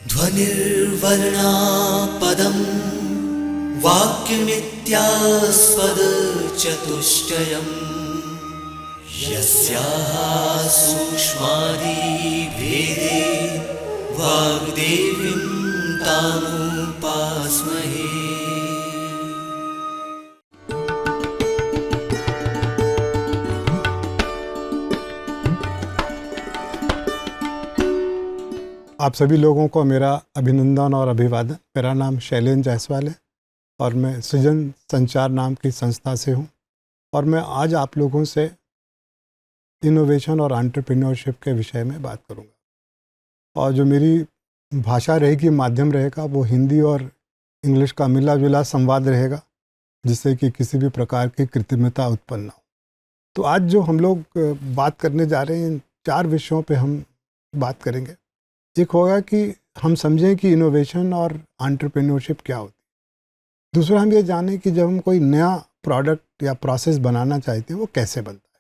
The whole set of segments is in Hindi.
ध्वनिर्वर्णा पदं वाक्यमित्यास्पदचतुष्टयम् यस्याः सूक्ष्मादिभेदे वाग्देवीं तामुपास्महे। आप सभी लोगों को मेरा अभिनंदन और अभिवादन। मेरा नाम शैलेंद्र जायसवाल है और मैं सृजन संचार नाम की संस्था से हूँ और मैं आज आप लोगों से इनोवेशन और एंटरप्रेन्योरशिप के विषय में बात करूँगा। और जो मेरी भाषा रहेगी, माध्यम रहेगा, वो हिंदी और इंग्लिश का मिला जुला संवाद रहेगा, जिससे कि किसी भी प्रकार की कृत्रिमता उत्पन्न ना हो। तो आज जो हम लोग बात करने जा रहे हैं, इन 4 विषयों पे हम बात करेंगे। एक होगा कि हम समझें कि इनोवेशन और एंटरप्रेन्योरशिप क्या होती है। दूसरा, हम ये जानें कि जब हम कोई नया प्रोडक्ट या प्रोसेस बनाना चाहते हैं वो कैसे बनता है।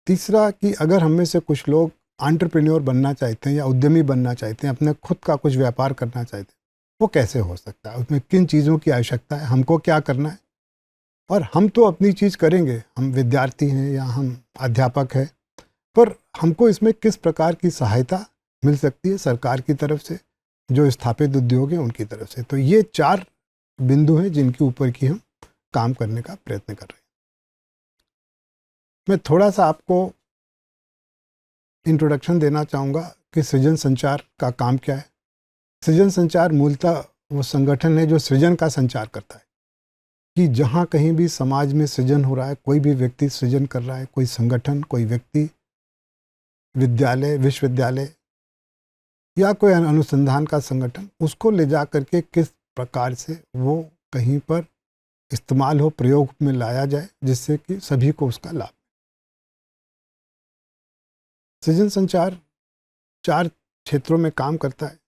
तीसरा, कि अगर हम में से कुछ लोग एंटरप्रेन्योर बनना चाहते हैं या उद्यमी बनना चाहते हैं, अपने खुद का कुछ व्यापार करना चाहते हैं, वो कैसे हो सकता है, उसमें किन चीज़ों की आवश्यकता है, हमको क्या करना है। और हम तो अपनी चीज़ करेंगे, हम विद्यार्थी हैं या हम अध्यापक हैं, पर हमको इसमें किस प्रकार की सहायता मिल सकती है सरकार की तरफ से, जो स्थापित उद्योग हैं उनकी तरफ से। तो ये 4 बिंदु हैं जिनके ऊपर की हम काम करने का प्रयत्न कर रहे हैं। मैं थोड़ा सा आपको इंट्रोडक्शन देना चाहूँगा कि सृजन संचार का काम क्या है। सृजन संचार मूलतः वो संगठन है जो सृजन का संचार करता है, कि जहाँ कहीं भी समाज में सृजन हो रहा है, कोई भी व्यक्ति सृजन कर रहा है, कोई संगठन, कोई व्यक्ति, विद्यालय, विश्वविद्यालय या कोई अनुसंधान का संगठन, उसको ले जा करके किस प्रकार से वो कहीं पर इस्तेमाल हो, प्रयोग में लाया जाए, जिससे कि सभी को उसका लाभ। सृजन संचार 4 क्षेत्रों में काम करता है।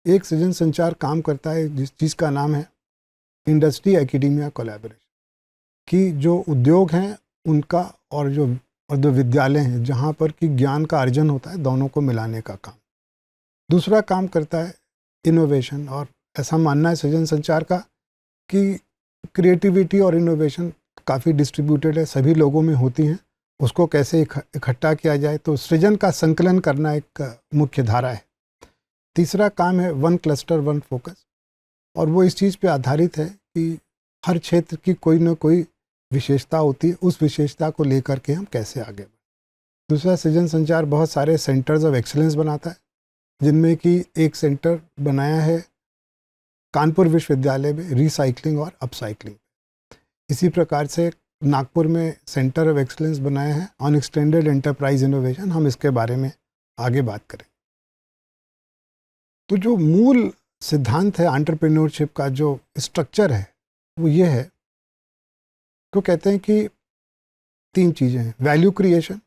एक सृजन संचार काम करता है जिस चीज़ का नाम है इंडस्ट्री एकेडेमिया कोलैबोरेशन, कि जो उद्योग हैं उनका और जो विद्यालय हैं जहाँ पर कि ज्ञान का अर्जन होता है, दोनों को मिलाने का काम। दूसरा काम करता है इनोवेशन, और ऐसा मानना है सृजन संचार का कि क्रिएटिविटी और इनोवेशन काफ़ी डिस्ट्रीब्यूटेड है, सभी लोगों में होती हैं, उसको कैसे इकट्ठा किया जाए, तो सृजन का संकलन करना एक मुख्य धारा है। तीसरा काम है वन क्लस्टर वन फोकस, और वो इस चीज़ पे आधारित है कि हर क्षेत्र की कोई ना कोई विशेषता होती है, उस विशेषता को लेकर के हम कैसे आगे बढ़ें। दूसरा, सृजन संचार बहुत सारे सेंटर्स ऑफ एक्सीलेंस बनाता है, जिनमें कि एक सेंटर बनाया है कानपुर विश्वविद्यालय में रिसाइकलिंग और अपसाइकलिंग। इसी प्रकार से नागपुर में सेंटर ऑफ एक्सीलेंस बनाया है ऑन एक्सटेंडेड एंटरप्राइज इनोवेशन। हम इसके बारे में आगे बात करें। तो जो मूल सिद्धांत है एंटरप्रेन्योरशिप का, जो स्ट्रक्चर है, वो ये है, तो कहते हैं कि 3 चीज़ें हैं: वैल्यू क्रिएशन,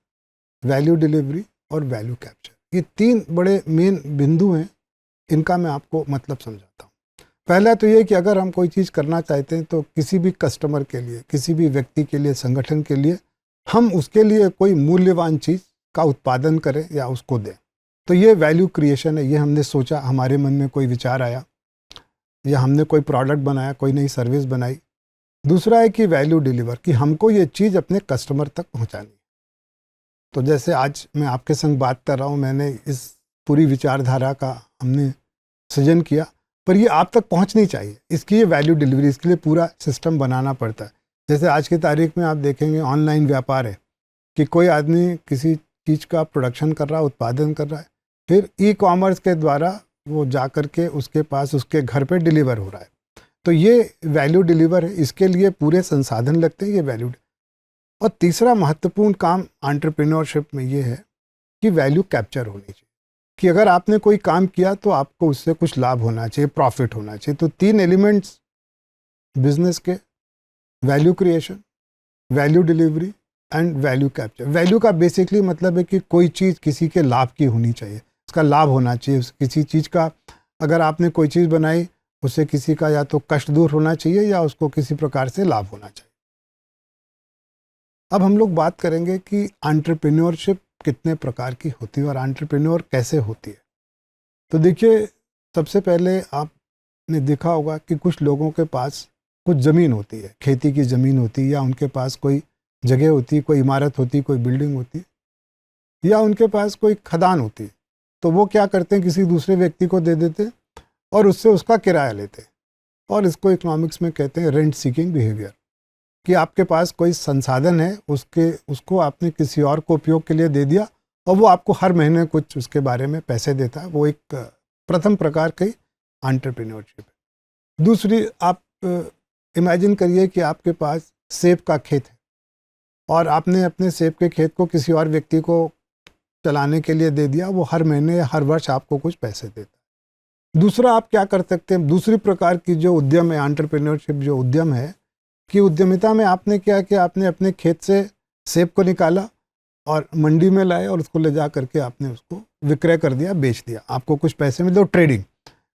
वैल्यू डिलीवरी और वैल्यू कैप्चर। ये 3 बड़े मेन बिंदु हैं, इनका मैं आपको मतलब समझाता हूँ। पहला तो ये कि अगर हम कोई चीज़ करना चाहते हैं तो किसी भी कस्टमर के लिए, किसी भी व्यक्ति के लिए, संगठन के लिए, हम उसके लिए कोई मूल्यवान चीज़ का उत्पादन करें या उसको दें। तो ये वैल्यू क्रिएशन है। ये हमने सोचा, हमारे मन में कोई विचार आया या हमने कोई प्रोडक्ट बनाया, कोई नई सर्विस बनाई। दूसरा है कि वैल्यू डिलीवर, कि हमको ये चीज़ अपने कस्टमर तक पहुँचानी। तो जैसे आज मैं आपके संग बात कर रहा हूँ, मैंने इस पूरी विचारधारा का हमने सृजन किया, पर ये आप तक पहुंचनी चाहिए, इसकी ये वैल्यू डिलीवरी, इसके लिए पूरा सिस्टम बनाना पड़ता है। जैसे आज की तारीख में आप देखेंगे ऑनलाइन व्यापार है, कि कोई आदमी किसी चीज़ का प्रोडक्शन कर रहा है, उत्पादन कर रहा है, फिर ई-कॉमर्स के द्वारा वो जा कर के उसके पास, उसके घर पे डिलीवर हो रहा है। तो ये वैल्यू डिलीवर है, इसके लिए पूरे संसाधन लगते हैं, ये वैल्यू। और तीसरा महत्वपूर्ण काम एंटरप्रेन्योरशिप में ये है कि वैल्यू कैप्चर होनी चाहिए, कि अगर आपने कोई काम किया तो आपको उससे कुछ लाभ होना चाहिए, प्रॉफिट होना चाहिए। तो 3 एलिमेंट्स बिजनेस के: value creation, value delivery and value capture. Value का बेसिकली मतलब है कि कोई चीज़ किसी के लाभ की होनी चाहिए, उसका लाभ होना चाहिए। किसी चीज़ का, अगर आपने कोई चीज़ बनाई, उससे किसी का या तो कष्ट दूर होना चाहिए या उसको किसी प्रकार से लाभ होना चाहिए। अब हम लोग बात करेंगे कि एंटरप्रेन्योरशिप कितने प्रकार की होती है और एंटरप्रेन्योर कैसे होती है। तो देखिए, सबसे पहले आपने देखा होगा कि कुछ लोगों के पास कुछ ज़मीन होती है, खेती की ज़मीन होती है, या उनके पास कोई जगह होती है, कोई इमारत होती है, कोई बिल्डिंग होती है, या उनके पास कोई खदान होती है। तो वो क्या करते हैं, किसी दूसरे व्यक्ति को दे देते हैं और उससे उसका किराया लेते हैं। और इसको इकोनॉमिक्स में कहते हैं रेंट सीकिंग बिहेवियर, कि आपके पास कोई संसाधन है, उसको आपने किसी और को उपयोग के लिए दे दिया और वो आपको हर महीने कुछ उसके बारे में पैसे देता है। वो एक प्रथम प्रकार की एंटरप्रेन्योरशिप है। दूसरी, आप इमेजिन करिए कि आपके पास सेब का खेत है और आपने अपने सेब के खेत को किसी और व्यक्ति को चलाने के लिए दे दिया। वो हर महीने हर वर्ष आपको कुछ पैसे देता है। दूसरा, आप क्या कर सकते हैं, दूसरी प्रकार की जो उद्यम है, एंटरप्रेन्योरशिप जो उद्यम है, कि उद्यमिता में आपने क्या किया, आपने अपने खेत से सेब को निकाला और मंडी में लाए और उसको ले जा करके आपने उसको विक्रय कर दिया, बेच दिया, आपको कुछ पैसे मिले, ट्रेडिंग।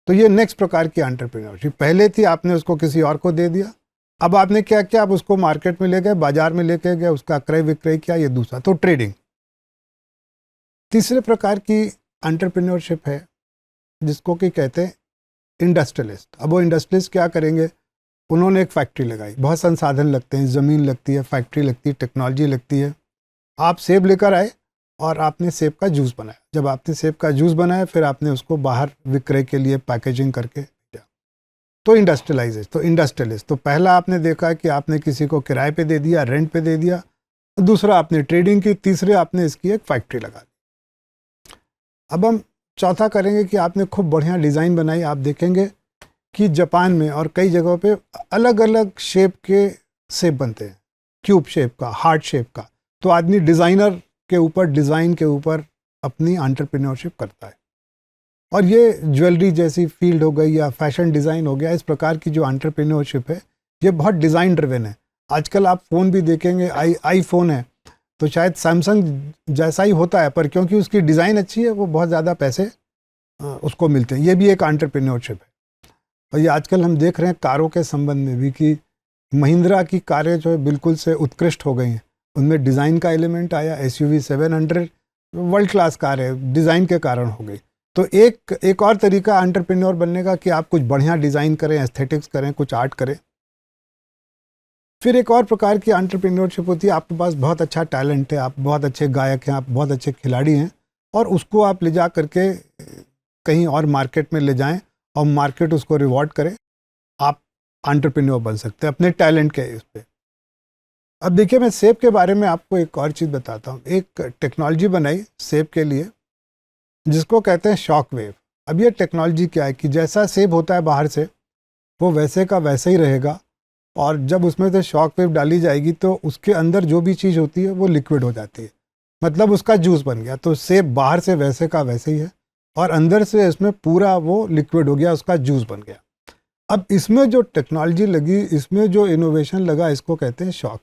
तो ये नेक्स्ट प्रकार की एंटरप्रेन्योरशिप। पहले थी आपने उसको किसी और को दे दिया, अब आपने क्या किया, आप उसको मार्केट में ले गए, बाजार में लेके गए, उसका क्रय विक्रय किया, ये दूसरा, तो ट्रेडिंग। तीसरे प्रकार की एंटरप्रेन्योरशिप है जिसको कि कहते हैं इंडस्ट्रियलिस्ट। अब वो इंडस्ट्रियलिस्ट क्या करेंगे, उन्होंने एक फैक्ट्री लगाई, बहुत संसाधन लगते हैं, ज़मीन लगती है, फैक्ट्री लगती है, टेक्नोलॉजी लगती है। आप सेब लेकर आए और आपने सेब का जूस बनाया। जब आपने सेब का जूस बनाया, फिर आपने उसको बाहर विक्रय के लिए पैकेजिंग करके दिया, तो इंडस्ट्रियलिस्ट। तो पहला आपने देखा कि आपने किसी को किराए पे दे दिया, रेंट पे दे दिया। दूसरा, आपने ट्रेडिंग की। तीसरे, आपने इसकी एक फैक्ट्री लगा दी। अब हम चौथा करेंगे कि आपने खूब बढ़िया डिज़ाइन बनाई। आप देखेंगे कि जापान में और कई जगहों पे अलग अलग शेप के सेब बनते हैं, क्यूब शेप का, हार्ट शेप का। तो आदमी डिज़ाइनर के ऊपर, डिज़ाइन के ऊपर अपनी एंटरप्रेन्योरशिप करता है। और ये ज्वेलरी जैसी फील्ड हो गई या फैशन डिज़ाइन हो गया, इस प्रकार की जो एंटरप्रेन्योरशिप है ये बहुत डिज़ाइन ड्रिवन है। आजकल आप फ़ोन भी देखेंगे, आईफोन है तो शायद सैमसंग जैसा ही होता है, पर क्योंकि उसकी डिज़ाइन अच्छी है वो बहुत ज़्यादा पैसे उसको मिलते हैं। ये भी एक एंटरप्रेन्योरशिप है। और ये आजकल हम देख रहे हैं कारों के संबंध में भी कि महिंद्रा की कारें जो है बिल्कुल से उत्कृष्ट हो गई हैं। उनमें डिज़ाइन का एलिमेंट आया। SUV 700 वर्ल्ड क्लास कार है, डिज़ाइन के कारण हो गई। तो एक और तरीका एंटरप्रेन्योर बनने का कि आप कुछ बढ़िया डिज़ाइन करें, एस्थेटिक्स करें, कुछ आर्ट करें। फिर एक और प्रकार की एंटरप्रेन्योरशिप होती है, आपके पास बहुत अच्छा टैलेंट है, आप बहुत अच्छे गायक हैं, आप बहुत अच्छे खिलाड़ी हैं, और उसको आप ले जा करके कहीं और मार्केट में ले जाएं और मार्केट उसको रिवॉर्ड करे। आप एंटरप्रेन्योर बन सकते हैं अपने टैलेंट के इस पे। अब देखिए, मैं सेब के बारे में आपको एक और चीज़ बताता हूँ। एक टेक्नोलॉजी बनाई सेब के लिए जिसको कहते हैं शॉक वेव। अब ये टेक्नोलॉजी क्या है कि जैसा सेब होता है बाहर से, वो वैसे का वैसे ही रहेगा, और जब उसमें से शॉक वेव डाली जाएगी तो उसके अंदर जो भी चीज़ होती है वो लिक्विड हो जाती है, मतलब उसका जूस बन गया। तो सेब बाहर से वैसे का वैसे ही है और अंदर से इसमें पूरा वो लिक्विड हो गया, उसका जूस बन गया। अब इसमें जो टेक्नोलॉजी लगी, इसमें जो इनोवेशन लगा, इसको कहते हैं शॉक।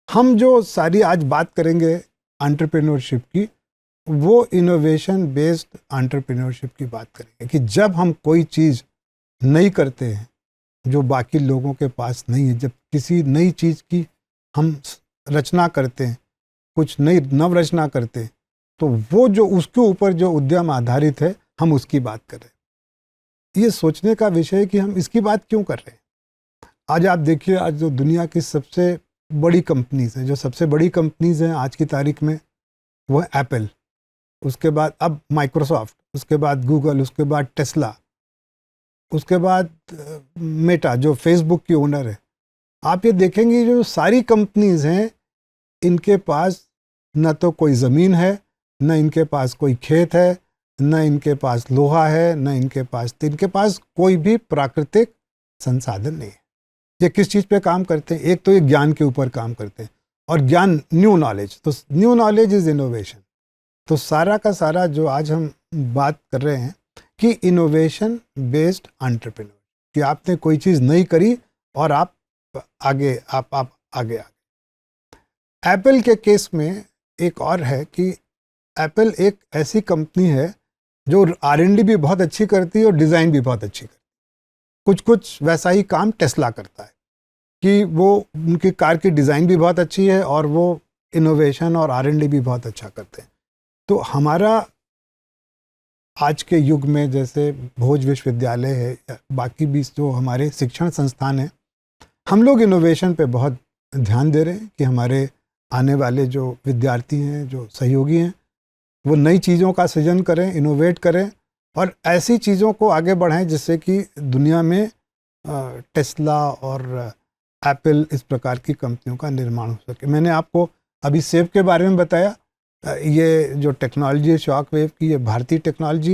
हम जो सारी आज बात करेंगे एंटरप्रेन्योरशिप की, वो इनोवेशन बेस्ड एंटरप्रेन्योरशिप की बात करेंगे कि जब हम कोई चीज़ नई करते हैं जो बाकी लोगों के पास नहीं है, जब किसी नई चीज़ की हम रचना करते हैं, कुछ नई नवरचना करते हैं, तो वो जो उसके ऊपर जो उद्यम आधारित है, हम उसकी बात कर रहे हैं। ये सोचने का विषय है कि हम इसकी बात क्यों कर रहे हैं। आज आप देखिए, आज जो दुनिया की सबसे बड़ी कंपनीज हैं, जो सबसे बड़ी कंपनीज हैं आज की तारीख में, वो है एप्पल, उसके बाद अब माइक्रोसॉफ्ट, उसके बाद गूगल, उसके बाद टेस्ला, उसके बाद मेटा जो फेसबुक की ओनर है। आप ये देखेंगे जो सारी कंपनीज हैं, इनके पास न तो कोई ज़मीन है, न इनके पास कोई खेत है, न इनके पास लोहा है, न इनके पास कोई भी प्राकृतिक संसाधन नहीं है। ये किस चीज़ पे काम करते हैं? एक तो ये ज्ञान के ऊपर काम करते हैं, और ज्ञान न्यू नॉलेज, तो न्यू नॉलेज इज़ इनोवेशन। तो सारा का सारा जो आज हम बात कर रहे हैं कि इनोवेशन बेस्ड एंटरप्रेन्योर, कि आपने कोई चीज़ नई करी और आप आगे। एप्पल के केस में एक और है कि एप्पल एक ऐसी कंपनी है जो R&D भी बहुत अच्छी करती है और डिज़ाइन भी बहुत अच्छी करती है। कुछ वैसा ही काम टेस्ला करता है कि वो उनकी कार की डिज़ाइन भी बहुत अच्छी है और वो इनोवेशन और R&D भी बहुत अच्छा करते हैं। तो हमारा आज के युग में जैसे भोज विश्वविद्यालय है या बाकी भी जो हमारे शिक्षण संस्थान हैं, हम लोग इनोवेशन पे बहुत ध्यान दे रहे हैं कि हमारे आने वाले जो विद्यार्थी हैं, जो सहयोगी हैं, वो नई चीज़ों का सृजन करें, इनोवेट करें और ऐसी चीज़ों को आगे बढ़ाएं जिससे कि दुनिया में टेस्ला और एप्पल इस प्रकार की कंपनियों का निर्माण हो सके। मैंने आपको अभी सेब के बारे में बताया, ये जो टेक्नोलॉजी है शॉक वेव की, ये भारतीय टेक्नोलॉजी,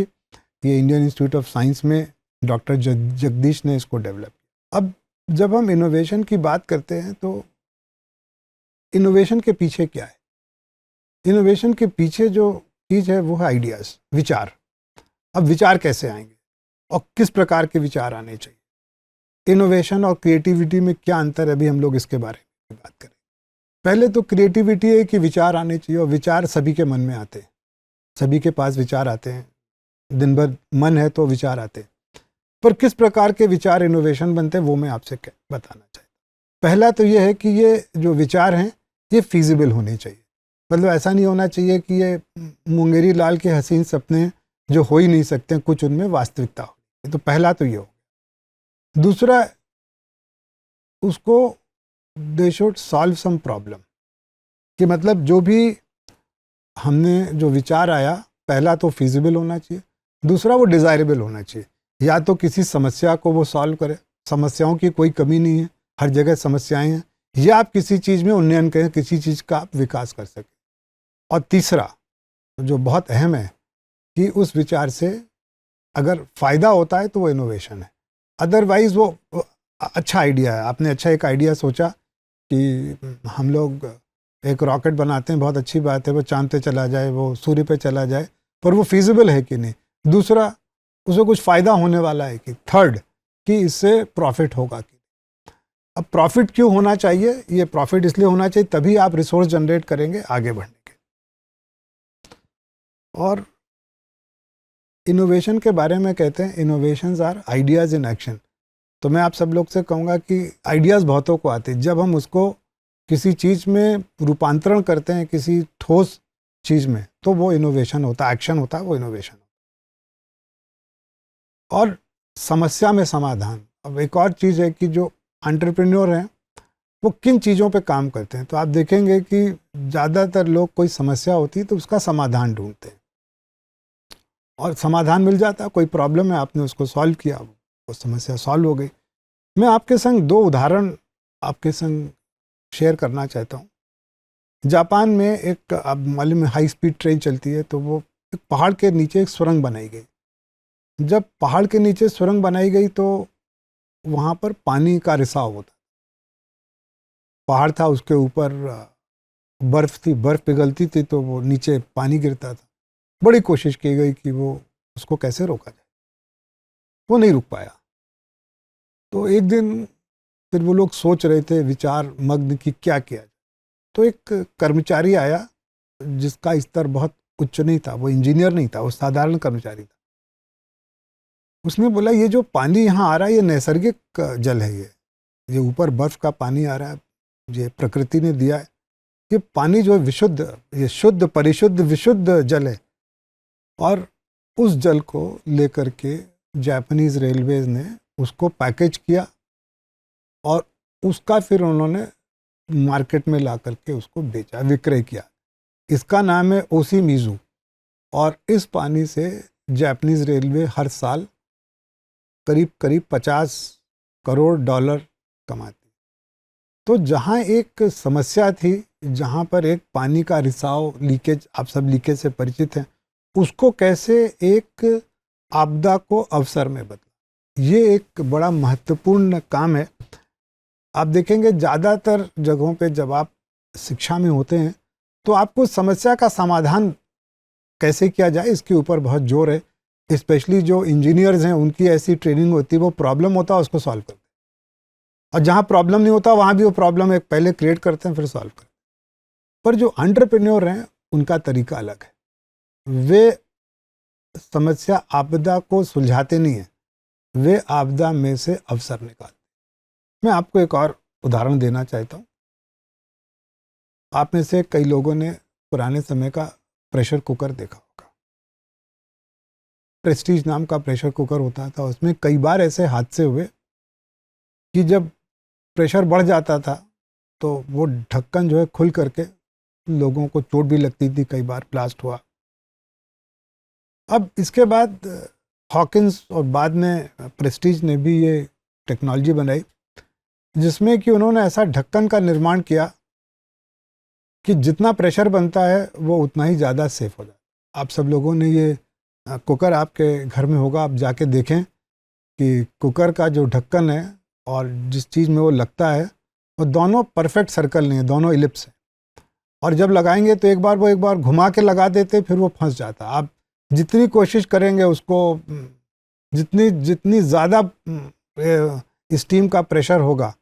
ये इंडियन इंस्टीट्यूट ऑफ साइंस में डॉक्टर जगदीश ने इसको डेवलप किया। अब जब हम इनोवेशन की बात करते हैं तो इनोवेशन के पीछे क्या है? इनोवेशन के पीछे जो चीज़ है वो है आइडियाज़, विचार। अब विचार कैसे आएंगे और किस प्रकार के विचार आने चाहिए? इनोवेशन और क्रिएटिविटी में क्या अंतर है, अभी हम लोग इसके बारे में बात करें। पहले तो क्रिएटिविटी है कि विचार आने चाहिए, और विचार सभी के मन में आते हैं, सभी के पास विचार आते हैं, दिन भर मन है तो विचार आते हैं। पर किस प्रकार के विचार इनोवेशन बनते हैं वो मैं आपसे बताना चाहता हूँ। पहला तो ये है कि ये जो विचार हैं ये फीजिबल होने चाहिए। मतलब ऐसा नहीं होना चाहिए कि ये मुंगेरी लाल के हसीन सपने जो हो ही नहीं सकते, कुछ उनमें वास्तविकता हो। तो पहला तो ये हो। दूसरा, उसको they should solve some problem, कि मतलब जो भी हमने जो विचार आया, पहला तो फीजिबल होना चाहिए, दूसरा वो डिज़ायरेबल होना चाहिए। या तो किसी समस्या को वो सॉल्व करे, समस्याओं की कोई कमी नहीं है, हर जगह समस्याएं हैं, या आप किसी चीज़ में उन्नयन करें, किसी चीज़ का आप विकास कर सकें। और तीसरा जो बहुत अहम है कि उस विचार से अगर फ़ायदा होता है तो वो इनोवेशन है, अदरवाइज़ वो अच्छा आइडिया है। आपने अच्छा एक आइडिया सोचा कि हम लोग एक रॉकेट बनाते हैं, बहुत अच्छी बात है, वो चांद पे चला जाए, वो सूर्य पे चला जाए, पर वो फीजिबल है कि नहीं। दूसरा, उसे कुछ फ़ायदा होने वाला है कि। थर्ड, कि इससे प्रॉफिट होगा कि। अब प्रॉफिट क्यों होना चाहिए? ये प्रॉफिट इसलिए होना चाहिए तभी आप रिसोर्स जनरेट करेंगे आगे बढ़ने के। और इनोवेशन के बारे में कहते हैं innovations are ideas in action. तो मैं आप सब लोग से कहूँगा कि आइडियाज़ बहुतों को आते हैं, जब हम उसको किसी चीज़ में रूपांतरण करते हैं, किसी ठोस चीज़ में, तो वो इनोवेशन होता है, एक्शन होता है, वो इनोवेशन होता है। और समस्या में समाधान। अब एक और चीज़ है कि जो एंटरप्रेन्योर हैं वो किन चीज़ों पे काम करते हैं। तो आप देखेंगे कि ज़्यादातर लोग कोई समस्या होती है तो उसका समाधान ढूंढते हैं, और समाधान मिल जाता है। कोई प्रॉब्लम है, आपने उसको सॉल्व किया, वो समस्या सॉल्व हो गई। मैं आपके संग दो उदाहरण आपके संग शेयर करना चाहता हूँ। जापान में एक, अब मालूम है, हाई स्पीड ट्रेन चलती है, तो वो एक पहाड़ के नीचे एक सुरंग बनाई गई। जब पहाड़ के नीचे सुरंग बनाई गई तो वहाँ पर पानी का रिसाव होता। पहाड़ था, उसके ऊपर बर्फ़ थी, बर्फ़ पिघलती थी तो वो नीचे पानी गिरता था। बड़ी कोशिश की गई कि वो उसको कैसे रोका जाए, वो नहीं रुक पाया। तो एक दिन फिर वो लोग सोच रहे थे, विचार मग्न, कि क्या किया जाए। तो एक कर्मचारी आया जिसका स्तर बहुत उच्च नहीं था, वो इंजीनियर नहीं था, वो साधारण कर्मचारी था। उसने बोला, ये जो पानी यहाँ आ रहा है ये नैसर्गिक जल है, ये ऊपर बर्फ़ का पानी आ रहा है, ये प्रकृति ने दिया है। ये पानी जो है विशुद्ध, ये शुद्ध, परिशुद्ध, विशुद्ध जल है। और उस जल को लेकर के जापानीज़ रेलवेज़ ने उसको पैकेज किया और उसका फिर उन्होंने मार्केट में ला करके उसको बेचा, विक्रय किया। इसका नाम है ओशिमिज़ू। और इस पानी से जापानीज़ रेलवे हर साल करीब करीब 50 करोड़ डॉलर कमाती। तो जहाँ एक समस्या थी, जहाँ पर एक पानी का रिसाव, लीकेज, आप सब लीकेज से परिचित हैं, उसको कैसे एक आपदा को अवसर में बदला, ये एक बड़ा महत्वपूर्ण काम है। आप देखेंगे ज़्यादातर जगहों पे जब आप शिक्षा में होते हैं तो आपको समस्या का समाधान कैसे किया जाए इसके ऊपर बहुत जोर है। स्पेशली जो इंजीनियर्स हैं उनकी ऐसी ट्रेनिंग होती है, वो प्रॉब्लम होता है उसको सॉल्व करते हैं, और जहाँ प्रॉब्लम नहीं होता वहाँ भी वो प्रॉब्लम एक पहले क्रिएट करते हैं फिर सॉल्व करते हैं। पर जो एंटरप्रेन्योर हैं उनका तरीका अलग है। वे समस्या, आपदा को सुलझाते नहीं हैं, वे आपदा में से अवसर निकालते। मैं आपको एक और उदाहरण देना चाहता हूँ। आप में से कई लोगों ने पुराने समय का प्रेशर कुकर देखा होगा। प्रेस्टीज नाम का प्रेशर कुकर होता था, उसमें कई बार ऐसे हादसे हुए कि जब प्रेशर बढ़ जाता था तो वो ढक्कन जो है खुल करके लोगों को चोट भी लगती थी, कई बार ब्लास्ट हुआ। अब इसके बाद हॉकिंस और बाद में प्रेस्टीज ने भी ये टेक्नोलॉजी बनाई जिसमें कि उन्होंने ऐसा ढक्कन का निर्माण किया कि जितना प्रेशर बनता है वो उतना ही ज़्यादा सेफ हो जाता है। आप सब लोगों ने ये कुकर आपके घर में होगा, आप जाके देखें कि कुकर का जो ढक्कन है और जिस चीज़ में वो लगता है वो दोनों परफेक्ट सर्कल नहीं है, दोनों इलिप्स है। और जब लगाएंगे तो एक बार घुमा के लगा देते, फिर वो फंस जाता। आप जितनी कोशिश करेंगे उसको, जितनी ज़्यादा स्टीम का प्रेशर होगा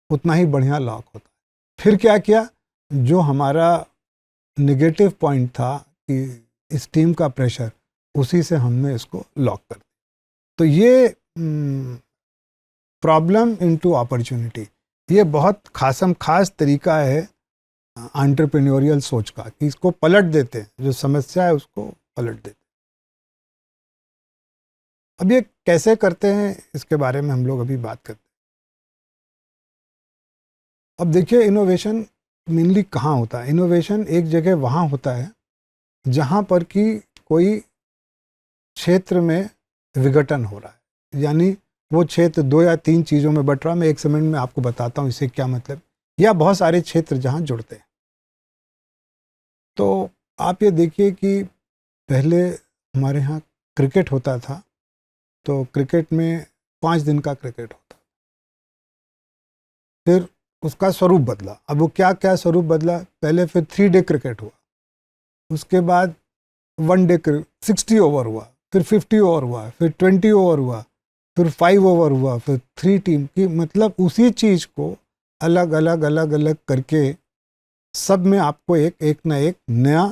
उतना ही बढ़िया लॉक होता है। फिर क्या किया, जो हमारा नेगेटिव पॉइंट था कि स्टीम का प्रेशर, उसी से हमने इसको लॉक कर दिया। तो ये प्रॉब्लम इनटू अपॉर्चुनिटी, ये बहुत खास तरीका है एंटरप्रेन्योरियल सोच का कि इसको पलट देते हैं, जो समस्या है उसको पलट देते हैं। अब ये कैसे करते हैं इसके बारे में हम लोग अभी बात करते हैं। अब देखिए, इनोवेशन मेनली कहाँ होता है? इनोवेशन एक जगह वहाँ होता है जहाँ पर कि कोई क्षेत्र में विघटन हो रहा है, यानी वो क्षेत्र 2 या 3 चीज़ों में बट रहा है। मैं एक सेकंड में आपको बताता हूँ इससे क्या मतलब, या बहुत सारे क्षेत्र जहाँ जुड़ते हैं। तो आप ये देखिए कि पहले हमारे यहाँ क्रिकेट होता था, तो क्रिकेट में 5 दिन का क्रिकेट होता, फिर उसका स्वरूप बदला। अब वो क्या क्या स्वरूप बदला, पहले फिर 3 डे क्रिकेट हुआ, उसके बाद 1 डे 60 ओवर हुआ, फिर 50 ओवर हुआ, फिर 20 ओवर हुआ, फिर 5 ओवर हुआ, फिर 3 टीम की। मतलब उसी चीज़ को अलग अलग करके सब में आपको एक ना एक नया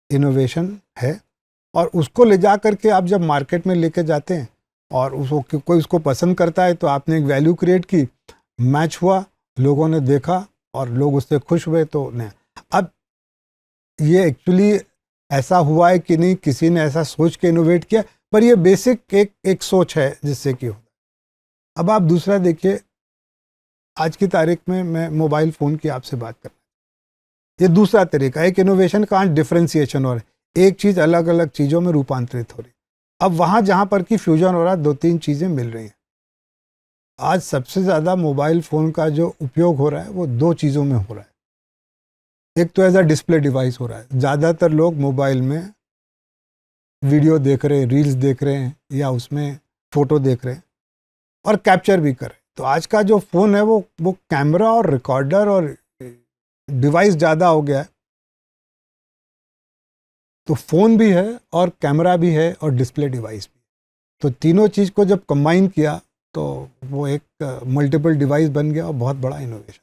इनोवेशन है, और उसको ले जा करके आप जब मार्केट में लेके जाते हैं और उसको कोई उसको पसंद करता है, तो आपने एक वैल्यू क्रिएट की, मैच हुआ, लोगों ने देखा और लोग उससे खुश हुए। तो नहीं, अब ये एक्चुअली ऐसा हुआ है कि नहीं, किसी ने ऐसा सोच के इनोवेट किया, पर ये बेसिक एक सोच है जिससे कि होता। अब आप दूसरा देखिए, आज की तारीख में मैं मोबाइल फ़ोन की आपसे बात कर रहा हूँ, ये दूसरा तरीका, एक इनोवेशन का डिफ्रेंसिएशन हो रहा है, एक चीज़ अलग अलग चीज़ों में रूपांतरित हो रही। अब वहाँ जहाँ पर कि फ्यूजन हो रहा है, 2-3 चीज़ें मिल रही हैं। आज सबसे ज़्यादा मोबाइल फ़ोन का जो उपयोग हो रहा है वो 2 चीज़ों में हो रहा है। एक तो एज अ डिस्प्ले डिवाइस हो रहा है, ज़्यादातर लोग मोबाइल में वीडियो देख रहे हैं, रील्स देख रहे हैं, या उसमें फ़ोटो देख रहे हैं और कैप्चर भी कर रहे हैं। तो आज का जो फ़ोन है वो कैमरा और रिकॉर्डर और डिवाइस ज़्यादा हो गया है। तो फ़ोन भी है और कैमरा भी है और डिस्प्ले डिवाइस भी। तो तीनों चीज़ को जब कंबाइन किया तो वो एक मल्टीपल डिवाइस बन गया और बहुत बड़ा इनोवेशन।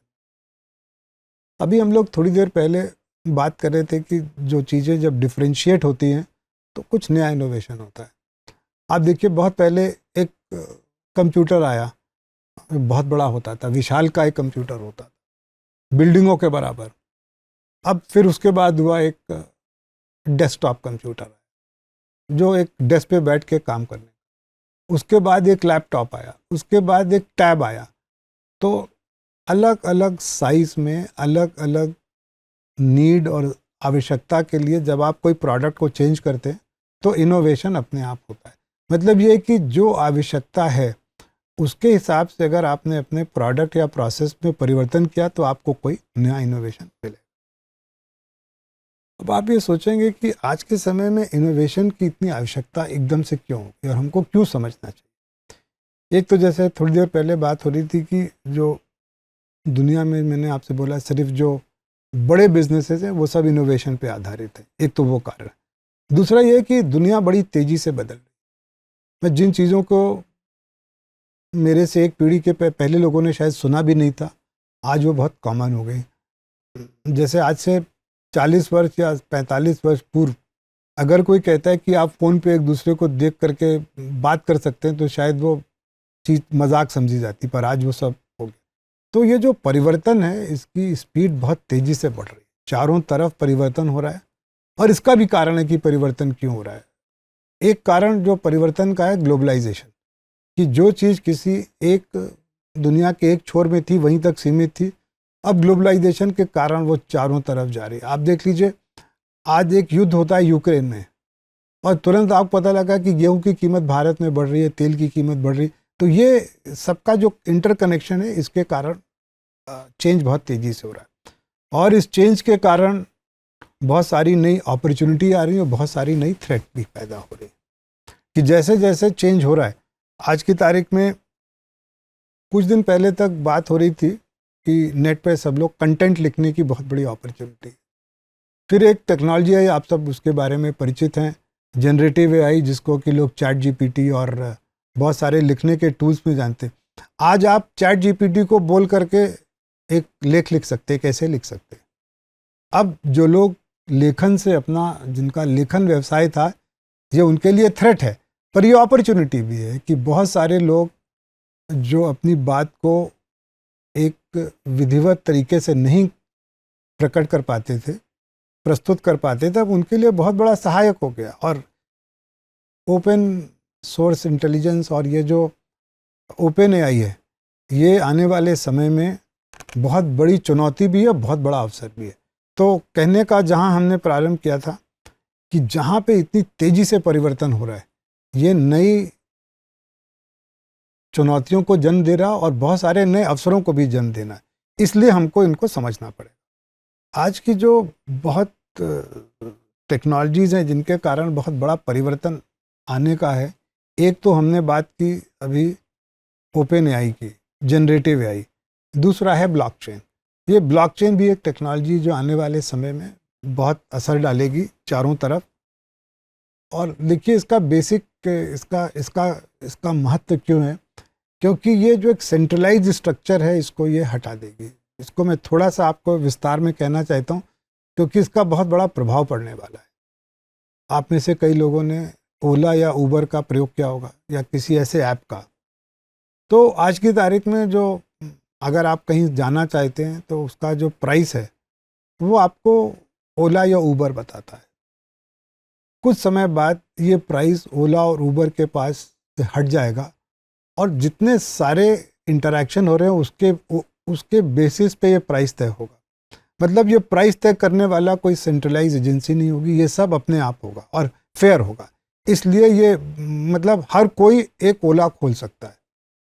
अभी हम लोग थोड़ी देर पहले बात कर रहे थे कि जो चीज़ें जब डिफ्रेंशिएट होती हैं तो कुछ नया इनोवेशन होता है। आप देखिए, बहुत पहले एक कंप्यूटर आया, बहुत बड़ा होता था, विशाल का एक कंप्यूटर होता था, बिल्डिंगों के बराबर। अब फिर उसके बाद हुआ एक डेस्कटॉप कंप्यूटर जो एक डेस्क पे बैठ के काम करने, उसके बाद एक लैपटॉप आया, उसके बाद एक टैब आया। तो अलग अलग साइज में अलग अलग नीड और आवश्यकता के लिए जब आप कोई प्रोडक्ट को चेंज करते हैं तो इनोवेशन अपने आप होता है। मतलब ये कि जो आवश्यकता है उसके हिसाब से अगर आपने अपने प्रोडक्ट या प्रोसेस में परिवर्तन किया तो आपको कोई नया इनोवेशन मिलेगा। अब आप ये सोचेंगे कि आज के समय में इनोवेशन की इतनी आवश्यकता एकदम से क्यों और हमको क्यों समझना चाहिए। एक तो जैसे थोड़ी देर पहले बात हो रही थी कि जो दुनिया में, मैंने आपसे बोला, सिर्फ जो बड़े बिजनेसेस हैं वो सब इनोवेशन पे आधारित है। एक तो वो कारण है। दूसरा ये कि दुनिया बड़ी तेज़ी से बदल रही है। मैं जिन चीज़ों को मेरे से एक पीढ़ी के पहले लोगों ने शायद सुना भी नहीं था, आज वो बहुत कॉमन हो गई। जैसे आज से 40 वर्ष या 45 वर्ष पूर्व अगर कोई कहता है कि आप फ़ोन पे एक दूसरे को देख करके बात कर सकते हैं तो शायद वो चीज़ मजाक समझी जाती, पर आज वो सब हो गया। तो ये जो परिवर्तन है इसकी स्पीड बहुत तेज़ी से बढ़ रही है, चारों तरफ परिवर्तन हो रहा है। और इसका भी कारण है कि परिवर्तन क्यों हो रहा है। एक कारण जो परिवर्तन का है ग्लोबलाइजेशन, कि जो चीज़ किसी एक दुनिया के एक छोर में थी वहीं तक सीमित थी, अब ग्लोबलाइजेशन के कारण वो चारों तरफ जा रही है। आप देख लीजिए, आज एक युद्ध होता है यूक्रेन में और तुरंत आपको पता लगा कि गेहूं की कीमत भारत में बढ़ रही है, तेल की कीमत बढ़ रही। तो ये सबका जो इंटरकनेक्शन है, इसके कारण चेंज बहुत तेज़ी से हो रहा है और इस चेंज के कारण बहुत सारी नई अपॉर्चुनिटी आ रही है और बहुत सारी नई थ्रेट भी पैदा हो रही है। कि जैसे जैसे चेंज हो रहा है, आज की तारीख में कुछ दिन पहले तक बात हो रही थी कि नेट पे सब लोग कंटेंट लिखने की बहुत बड़ी अपॉर्चुनिटी। फिर एक टेक्नोलॉजी है, आप सब उसके बारे में परिचित हैं, जनरेटिव एआई, जिसको कि लोग चैट जीपीटी और बहुत सारे लिखने के टूल्स में जानते हैं। आज आप चैट जीपीटी को बोल करके एक लेख लिख सकते हैं, कैसे लिख सकते हैं। अब जो लोग लेखन से अपना, जिनका लेखन व्यवसाय था, ये उनके लिए थ्रेट है, पर ये अपॉर्चुनिटी भी है कि बहुत सारे लोग जो अपनी बात को एक विधिवत तरीके से नहीं प्रकट कर पाते थे, प्रस्तुत कर पाते थे, अब उनके लिए बहुत बड़ा सहायक हो गया। और ओपन सोर्स इंटेलिजेंस और ये जो ओपन एआई है, ये आने वाले समय में बहुत बड़ी चुनौती भी है, बहुत बड़ा अवसर भी है। तो कहने का जहां हमने प्रारंभ किया था कि जहां पे इतनी तेजी से परिवर्तन हो रहा है, ये नई चुनौतियों को जन्म दे रहा और बहुत सारे नए अवसरों को भी जन्म देना है, इसलिए हमको इनको समझना पड़ेगा। आज की जो बहुत टेक्नोलॉजीज़ हैं जिनके कारण बहुत बड़ा परिवर्तन आने का है, एक तो हमने बात की अभी ओपन एआई की, जनरेटिव एआई, दूसरा है ब्लॉकचेन। ये ब्लॉकचेन भी एक टेक्नोलॉजी जो आने वाले समय में बहुत असर डालेगी चारों तरफ। और देखिए इसका बेसिक, इसका महत्व क्यों है, क्योंकि ये जो एक सेंट्रलाइज स्ट्रक्चर है, इसको ये हटा देगी। इसको मैं थोड़ा सा आपको विस्तार में कहना चाहता हूँ, क्योंकि इसका बहुत बड़ा प्रभाव पड़ने वाला है। आप में से कई लोगों ने ओला या उबर का प्रयोग किया होगा या किसी ऐसे ऐप का। तो आज की तारीख में जो, अगर आप कहीं जाना चाहते हैं तो उसका जो प्राइस है वो आपको ओला या उबर बताता है। कुछ समय बाद ये प्राइस ओला और उबर के पास से हट जाएगा और जितने सारे इंटरैक्शन हो रहे हैं उसके बेसिस पे ये प्राइस तय होगा। मतलब ये प्राइस तय करने वाला कोई सेंट्रलाइज एजेंसी नहीं होगी, ये सब अपने आप होगा और फेयर होगा। इसलिए ये मतलब हर कोई एक ओला खोल सकता है,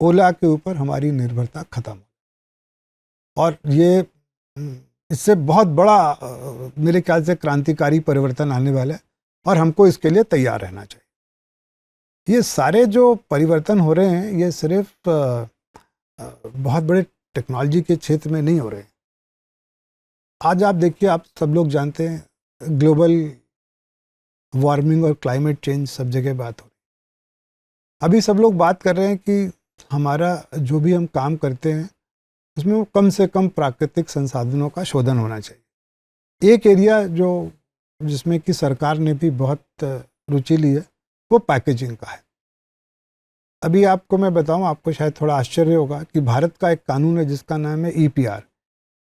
ओला के ऊपर हमारी निर्भरता खत्म हो। और ये इससे बहुत बड़ा मेरे ख्याल से क्रांतिकारी परिवर्तन आने वाला है और हमको इसके लिए तैयार रहना चाहिए। ये सारे जो परिवर्तन हो रहे हैं, ये सिर्फ बहुत बड़े टेक्नोलॉजी के क्षेत्र में नहीं हो रहे हैं। आज आप देखिए, आप सब लोग जानते हैं ग्लोबल वार्मिंग और क्लाइमेट चेंज सब जगह बात हो रही है। अभी सब लोग बात कर रहे हैं कि हमारा जो भी हम काम करते हैं उसमें कम से कम प्राकृतिक संसाधनों का शोधन होना चाहिए। एक एरिया जो जिसमें कि सरकार ने भी बहुत रुचि ली है वो पैकेजिंग का है। अभी आपको मैं बताऊं, आपको शायद थोड़ा आश्चर्य होगा कि भारत का एक कानून है जिसका नाम है EPR,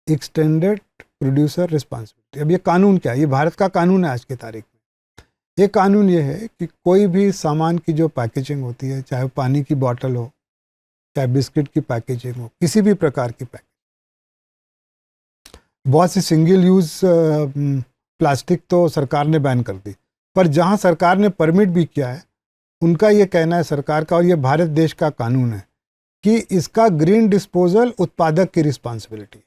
एक्सटेंडेड प्रोड्यूसर रिस्पॉन्सिबिलिटी। अब ये कानून क्या है? ये भारत का कानून है आज की तारीख में। ये कानून ये है कि कोई भी सामान की जो पैकेजिंग होती है, चाहे पानी की बोतल हो, चाहे बिस्किट की पैकेजिंग हो, किसी भी प्रकार की पैकेजिंग, बहुत सी सिंगल यूज़ प्लास्टिक तो सरकार ने बैन कर दी, पर जहां सरकार ने परमिट भी किया है, उनका ये कहना है सरकार का, और ये भारत देश का कानून है, कि इसका ग्रीन डिस्पोजल उत्पादक की रिस्पॉन्सिबिलिटी है।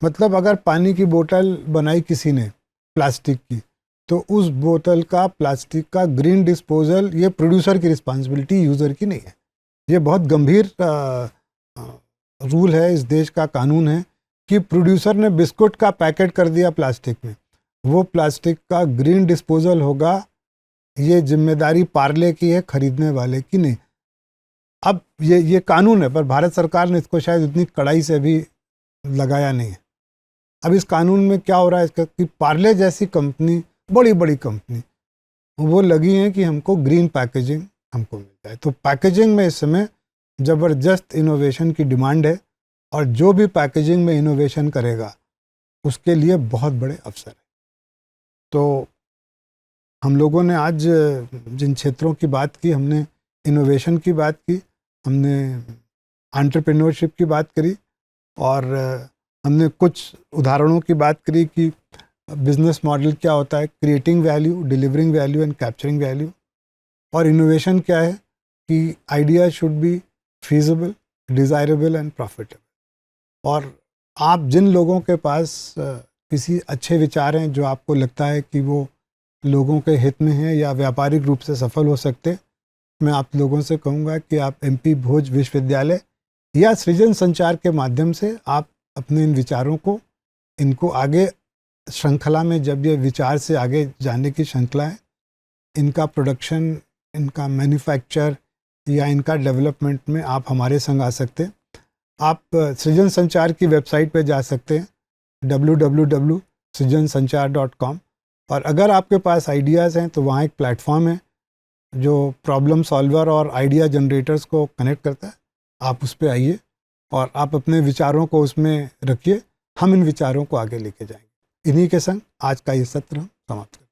मतलब अगर पानी की बोतल बनाई किसी ने प्लास्टिक की, तो उस बोतल का, प्लास्टिक का ग्रीन डिस्पोजल ये प्रोड्यूसर की रिस्पॉन्सिबिलिटी, यूज़र की नहीं है। ये बहुत गंभीर रूल है, इस देश का कानून है कि प्रोड्यूसर ने बिस्कुट का पैकेट कर दिया प्लास्टिक में, वो प्लास्टिक का ग्रीन डिस्पोजल होगा, ये जिम्मेदारी पार्ले की है, खरीदने वाले की नहीं। अब ये कानून है, पर भारत सरकार ने इसको शायद इतनी कड़ाई से भी लगाया नहीं है। अब इस कानून में क्या हो रहा है इसका, कि पार्ले जैसी कंपनी, बड़ी बड़ी कंपनी, वो लगी हैं कि हमको ग्रीन पैकेजिंग हमको मिल जाए। तो पैकेजिंग में इस समय ज़बरदस्त इनोवेशन की डिमांड है, और जो भी पैकेजिंग में इनोवेशन करेगा उसके लिए बहुत बड़े अवसर है। तो हम लोगों ने आज जिन क्षेत्रों की बात की, हमने इनोवेशन की बात की, हमने एंटरप्रेन्योरशिप की बात करी, और हमने कुछ उदाहरणों की बात करी कि बिजनेस मॉडल क्या होता है, creating value, delivering value and capturing value. और इनोवेशन क्या है कि idea should be feasible, desirable and profitable. और आप जिन लोगों के पास किसी अच्छे विचार हैं जो आपको लगता है कि वो लोगों के हित में हैं या व्यापारिक रूप से सफल हो सकते, मैं आप लोगों से कहूँगा कि आप MP भोज विश्वविद्यालय या सृजन संचार के माध्यम से आप अपने इन विचारों को, इनको आगे श्रृंखला में, जब ये विचार से आगे जाने की श्रृंखला है, इनका प्रोडक्शन, इनका मैन्युफैक्चर या इनका डेवलपमेंट में आप हमारे संग आ सकते हैं। आप सृजन संचार की वेबसाइट पे जा सकते हैं www.srijansanchar.com, और अगर आपके पास आइडियाज़ हैं तो वहाँ एक प्लेटफॉर्म है जो प्रॉब्लम सॉल्वर और आइडिया जनरेटर्स को कनेक्ट करता है। आप उस पर आइए और आप अपने विचारों को उसमें रखिए, हम इन विचारों को आगे लेके जाएंगे। इन्हीं के संग आज का ये सत्र हम समाप्त करें।